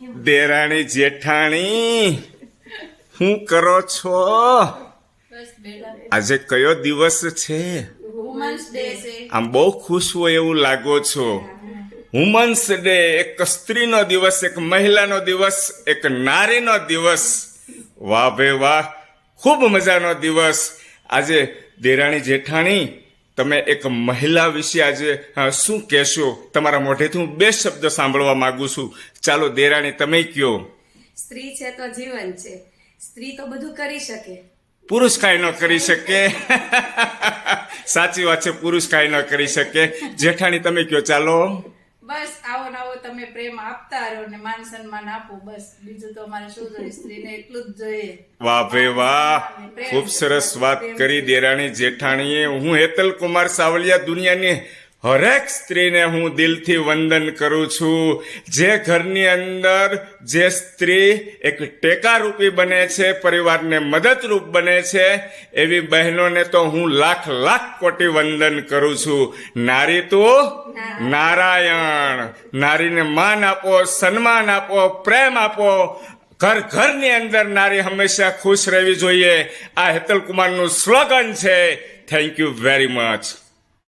દેરાણી જેઠાણી શું કરો છો? બસ બેટા, આજે કયો દિવસ છે? વુમન્સ ડે છે. આમ બહુ ખુશ હોય એવું લાગો છો. વુમન્સ ડે, એક સ્ત્રીનો દિવસ, એક મહિલાનો દિવસ, એક નારીનો દિવસ. વાહ ભાઈ વાહ, ખૂબ મજાનો દિવસ. આજે દેરાણી જેઠાણી, તમે એક મહિલા વિશે આજે શું કહેશો? તમારા મોઢેથી હું 2 શબ્દ સાંભળવા માંગુ છું. ચાલો દેરાણી, તમે કયો. સ્ત્રી છે તો જીવન છે. સ્ત્રી તો બધું કરી શકે. પુરુષ કાંઈ ન કરી શકે. સાચી વાત છે, પુરુષ કાંઈ ન કરી શકે. જેઠાણી, તમે કયો. ચાલો. બસ આવો ને આવો તમે પ્રેમ આપતા રહો ને માન સન્માન આપો. બસ બીજું તો અમારે શું જોઈએ? સ્ત્રીને એટલું જ જોઈએ. વાહ ભાઈ વાહ, ખૂબ સરસ વાત કરી દેરાણી જેઠાણીએ. હું હેતલ કુમાર સાવલિયા દુનિયાની હરેક સ્ત્રીને હું દિલથી વંદન કરું છું. જે ઘરની અંદર જે સ્ત્રી એક ટેકારૂપી બને છે, પરિવારને મદદરૂપ બને છે, એવી બહેનોને તો હું લાખ લાખ કોટી વંદન કરું છું. નારી તો નારાયણ. નારીને માન આપો, સન્માન આપો, પ્રેમ આપો. ઘર ઘરની અંદર નારી હંમેશા ખુશ રહેવી જોઈએ. આ હેતલ કુમારનું સ્લોગન છે. Thank you very much.